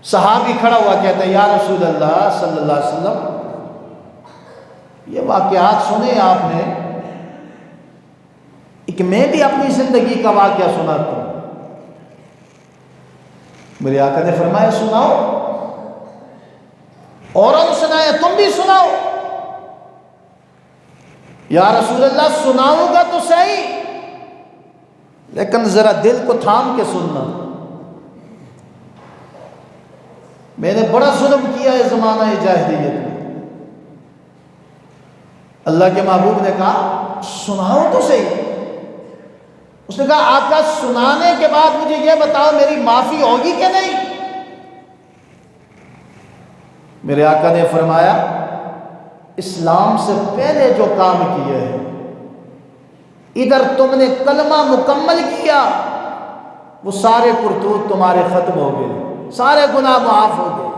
صحابی کھڑا ہوا کہتا ہے یا رسول اللہ صلی اللہ علیہ وسلم، یہ واقعات سنے آپ نے، ایک میں بھی اپنی زندگی کا واقعہ سناتا ہوں۔ میرے آقا نے فرمایا سناؤ، اوروں نے سنایا تم بھی سناؤ۔ یا رسول اللہ سناؤں گا تو صحیح، لیکن ذرا دل کو تھام کے سننا، میں نے بڑا ظلم کیا ہے زمانہ جاہلیت میں۔ اللہ کے محبوب نے کہا سناؤ تو صحیح۔ اس نے کہا آقا سنانے کے بعد مجھے یہ بتاؤ میری معافی ہوگی کہ نہیں؟ میرے آقا نے فرمایا اسلام سے پہلے جو کام کیے ہیں، ادھر تم نے کلمہ مکمل کیا، وہ سارے کرتوت تمہارے ختم ہو گئے، سارے گناہ معاف ہو گئے۔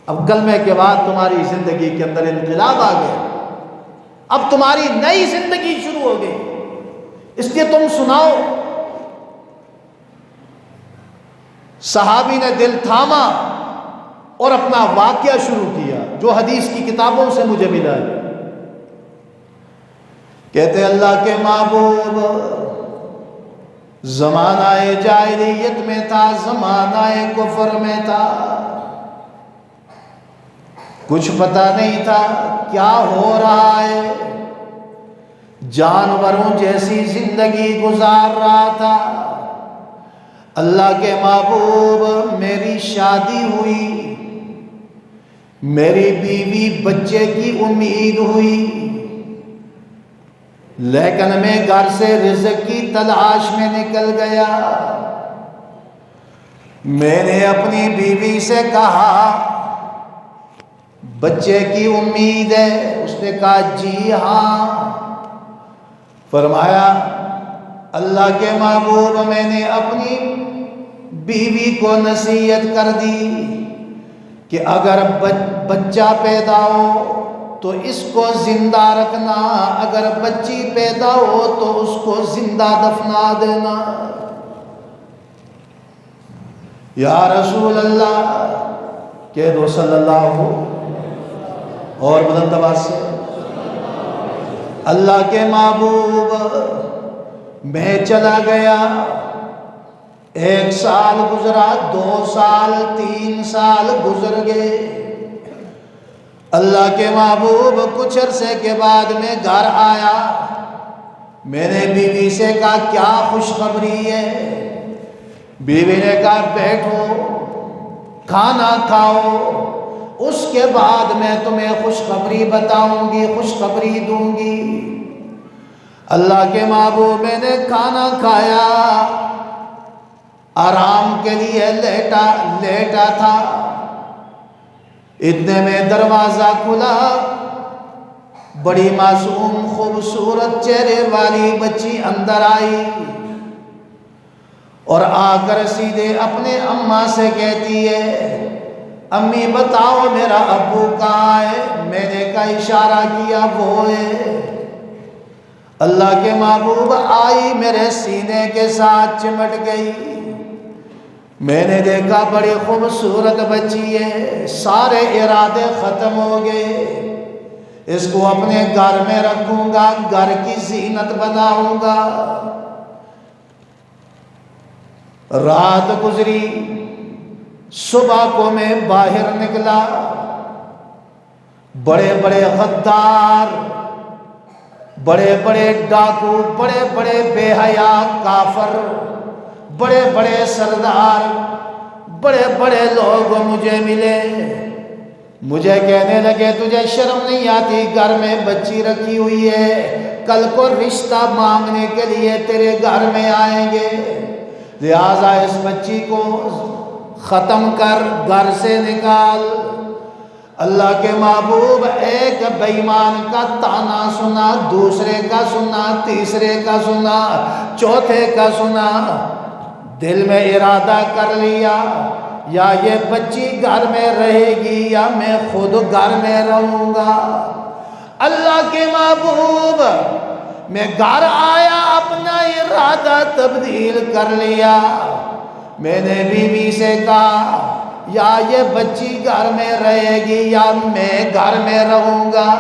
اب کلمے کے بعد تمہاری زندگی کے اندر انقلاب آ گیا، اب تمہاری نئی زندگی شروع ہو گئی، اس لیے تم سناؤ۔ صحابی نے دل تھاما اور اپنا واقعہ شروع کیا جو حدیث کی کتابوں سے مجھے ملا ہے۔ کہتے اللہ کے محبوب زمانہ جاہلیت میں تھا، زمانہ کفر میں تھا، کچھ پتہ نہیں تھا کیا ہو رہا ہے، جانوروں جیسی زندگی گزار رہا تھا۔ اللہ کے محبوب میری شادی ہوئی، میری بیوی بچے کی امید ہوئی، لیکن میں گھر سے رزق کی تلاش میں نکل گیا۔ میں نے اپنی بیوی سے کہا بچے کی امید ہے؟ اس نے کہا جی ہاں۔ فرمایا اللہ کے محبوب میں نے اپنی بیوی کو نصیحت کر دی کہ اگر بچہ پیدا ہو تو اس کو زندہ رکھنا، اگر بچی پیدا ہو تو اس کو زندہ دفنا دینا۔ یا رسول اللہ کہہ دو صلی اللہ ہو، اور بلند آواز سے اللہ کے محبوب میں چلا گیا۔ 1 سال گزرا، 2 سال، 3 سال گزر گئے۔ اللہ کے محبوب کچھ عرصے کے بعد میں گھر آیا، میں نے بیوی سے کہا کیا خوشخبری ہے؟ بیوی نے کہا بیٹھو کھانا کھاؤ، اس کے بعد میں تمہیں خوشخبری بتاؤں گی، خوشخبری دوں گی۔ اللہ کے محبوب میں نے کھانا کھایا، آرام کے لیے لیٹا تھا، اتنے میں دروازہ کھلا، بڑی معصوم خوبصورت چہرے والی بچی اندر آئی اور آ کر سیدھے اپنے اماں سے کہتی ہے امی بتاؤ میرا ابو کہاں ہے؟ میں نے کہا اشارہ کیا وہ ہے۔ اللہ کے محبوب آئی، میرے سینے کے ساتھ چمٹ گئی، میں نے دیکھا بڑی خوبصورت بچی ہے، سارے ارادے ختم ہو گئے، اس کو اپنے گھر میں رکھوں گا، گھر کی زینت بناؤں گا۔ رات گزری، صبح کو میں باہر نکلا، بڑے بڑے غدار، بڑے بڑے ڈاکو، بڑے بڑے بے حیا کافر، بڑے بڑے سردار، بڑے بڑے لوگ مجھے ملے، مجھے کہنے لگے تجھے شرم نہیں آتی؟ گھر میں بچی رکھی ہوئی ہے، کل کو رشتہ مانگنے کے لیے تیرے گھر میں آئیں گے، لہٰذا اس بچی کو ختم کر، گھر سے نکال۔ اللہ کے محبوب ایک بے ایمان کا طعنہ سنا، دوسرے کا سنا، تیسرے کا سنا، چوتھے کا سنا، دل میں ارادہ کر لیا یا یہ بچی گھر میں رہے گی یا میں خود گھر میں رہوں گا۔ اللہ کے محبوب میں گھر آیا، اپنا ارادہ تبدیل کر لیا، میں نے بیوی سے کہا یا یہ بچی گھر میں رہے گی یا میں گھر میں رہوں گا۔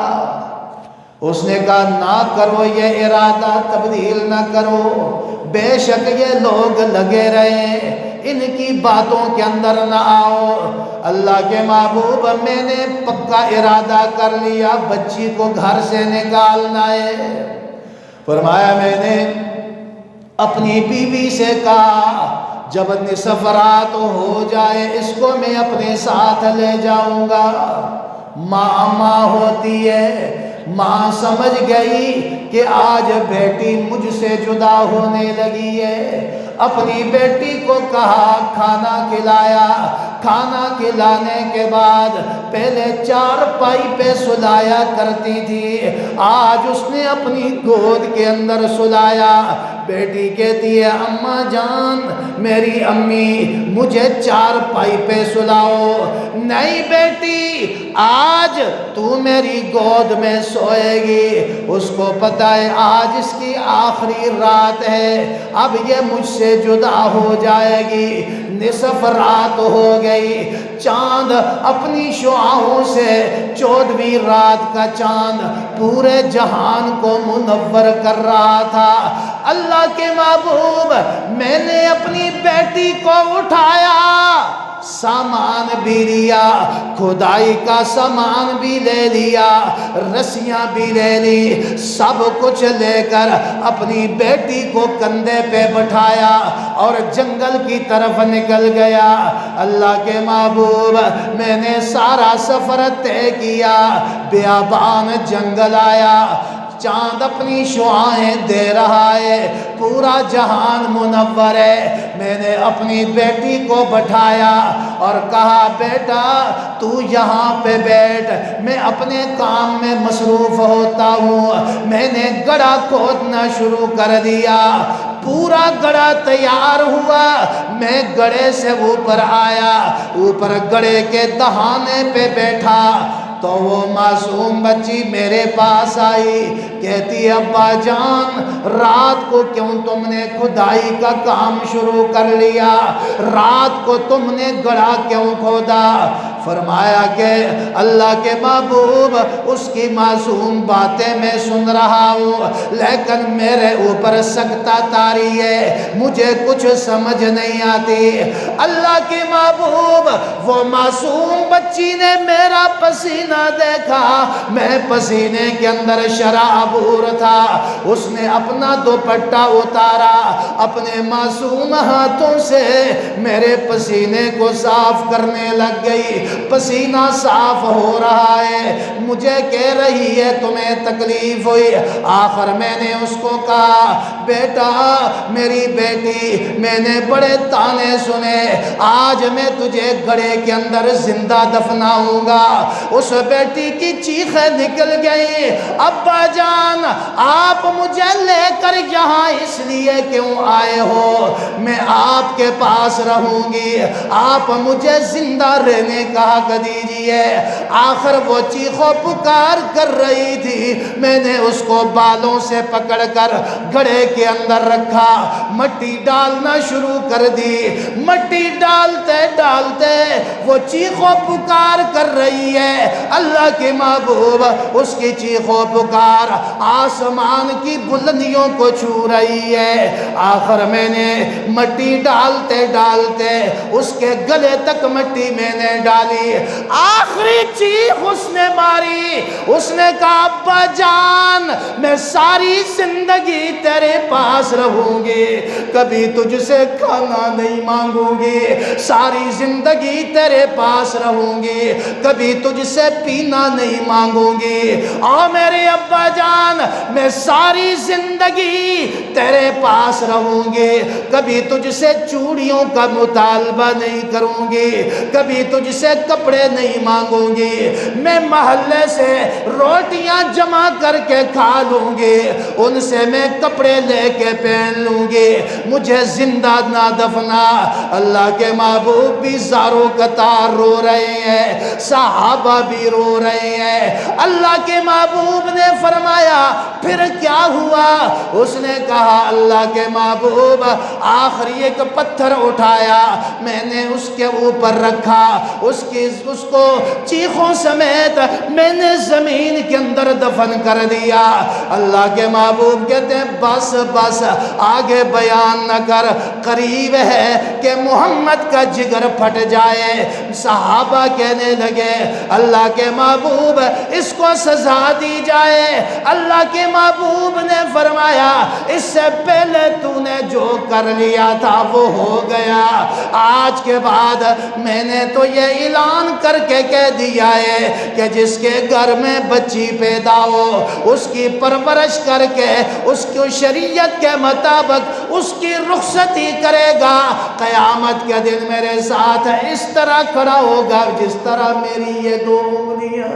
اس نے کہا نہ کرو یہ ارادہ تبدیل نہ کرو، بے شک یہ لوگ لگے رہے، ان کی باتوں کے اندر نہ آؤ۔ اللہ کے محبوب میں نے پکا ارادہ کر لیا بچی کو گھر سے نکالنا ہے۔ فرمایا میں نے اپنی بیوی سے کہا جب نصف رات ہو جائے اس کو میں اپنے ساتھ لے جاؤں گا۔ ماں ہوتی ہے، ماں سمجھ گئی کہ آج بیٹی مجھ سے جدا ہونے لگی ہے، اپنی بیٹی کو کہا کھانا کھلایا، کھانا کھلانے کے بعد پہلے چارپائی پہ سلایا کرتی تھی، آج اس نے اپنی گود کے اندر سلایا۔ بیٹی کہتی ہے اماں جان میری امی مجھے چارپائی پہ سلاؤ۔ نہیں بیٹی آج تو میری گود میں سوئے گی، اس کو پتہ ہے آج اس کی آخری رات ہے، اب یہ مجھ سے جدا ہو جائے گی۔ نصف رات ہو گئی، چاند اپنی شعاعوں سے 14ویں رات کا چاند پورے جہان کو منور کر رہا تھا۔ اللہ کے محبوب میں نے اپنی بیٹی کو اٹھایا، سامان بھی لیا، کھدائی کا سامان بھی لے لیا، رسیاں بھی لے لی، سب کچھ لے کر اپنی بیٹی کو کندھے پہ بٹھایا اور جنگل کی طرف نکل گیا۔ اللہ کے محبوب میں نے سارا سفر طے کیا، بیابان جنگل آیا، چاند اپنی شعاعیں دے رہا ہے، پورا جہان منور ہے۔ میں نے اپنی بیٹی کو بٹھایا اور کہا بیٹا تو یہاں پہ بیٹھ، میں اپنے کام میں مصروف ہوتا ہوں۔ میں نے گڑھا کھودنا شروع کر دیا، پورا گڑھا تیار ہوا، میں گڑھے سے اوپر آیا، اوپر گڑھے کے دہانے پہ بیٹھا تو وہ معصوم بچی میرے پاس آئی، کہتی ابا جان رات کو کیوں تم نے کھدائی کا کام شروع کر لیا، رات کو تم نے گڑھا کیوں کھودا؟ فرمایا کہ اللہ کے محبوب اس کی معصوم باتیں میں سن رہا ہوں، لیکن میرے اوپر سکتہ طاری ہے، مجھے کچھ سمجھ نہیں آتی۔ اللہ کے محبوب وہ معصوم بچی نے میرا پسینہ دیکھا، میں پسینے کے اندر شرابور تھا، اس نے اپنا دوپٹہ اتارا، اپنے معصوم ہاتھوں سے میرے پسینے کو صاف کرنے لگ گئی، پسینہ صاف ہو رہا ہے، مجھے کہہ رہی ہے تمہیں تکلیف ہوئی۔ آخر میں نے اس کو کہا بیٹا میری بیٹی میں نے بڑے تانے سنے، آج میں تجھے گڑھے کے اندر زندہ دفناؤں گا۔ اس بیٹی کی چیخیں نکل گئی، ابا جان آپ مجھے لے کر یہاں اس لیے کیوں آئے ہو؟ میں آپ کے پاس رہوں گی، آپ مجھے زندہ رہنے کا حق دیجئے۔ آخر وہ چیخو پکار کر رہی تھی، میں نے اس کو بالوں سے پکڑ کر گڑھے کے اندر رکھا، مٹی ڈالنا شروع کر دی، مٹی ڈالتے ڈالتے وہ چیخو پکار کر رہی ہے۔ اللہ کے محبوب اس کی چیخو پکار آسمان کی بلندیوں کو چھو رہی ہے۔ آخر میں نے مٹی ڈالتے ڈالتے اس کے گلے تک مٹی میں نے ڈالی، آخری چیخ اس نے ماری، اس نے کہا ابا جان میں ساری زندگی تیرے پاس رہوں گی، کبھی تجھ سے کھانا نہیں مانگوں گی، ساری زندگی تیرے پاس رہوں گی، کبھی تجھ سے پینا نہیں مانگوں گی، اور میرے ابا جان میں ساری زندگی تیرے پاس رہوں گی، کبھی تجھ سے چوڑیوں کا مطالبہ نہیں کروں گی، کبھی تجھ سے کپڑے نہیں مانگوں گی۔ گی، میں محلے سے روٹیاں جمع کر کے کھا لوں گی، ان سے میں کپڑے لے کے پہن لوں گی، مجھے زندہ نہ دفنا۔ اللہ کے محبوب بھی زاروں قطار رو رہے ہیں، صحابہ بھی رو رہے ہیں۔ اللہ کے محبوب نے فرمایا پھر کیا ہوا؟ اس نے کہا اللہ کے محبوب آخری ایک پتھر اٹھایا، میں نے اس کے اوپر رکھا، اس کو چیخوں سمیت میں نے زمین کے اندر دفن کر دیا۔ اللہ کے محبوب کہتے ہیں بس بس آگے بیان نہ کر، قریب ہے کہ محمد کا جگر پھٹ جائے۔ صحابہ کہنے لگے اللہ کے محبوب اس کو سزا دی جائے۔ اللہ کے محبوب نے فرمایا اس سے پہلے تو نے جو کر لیا تھا وہ ہو گیا، آج کے بعد میں نے تو یہ اعلان کر کے کہہ دیا ہے کہ جس کے گھر میں بچی پیدا ہو اس کی پرورش کر کے اس کو شریعت کے مطابق اس کی رخصتی کرے گا، قیامت کے دن میرے ساتھ اس طرح کھڑا ہوگا جس طرح میری یہ دو انگلیاں۔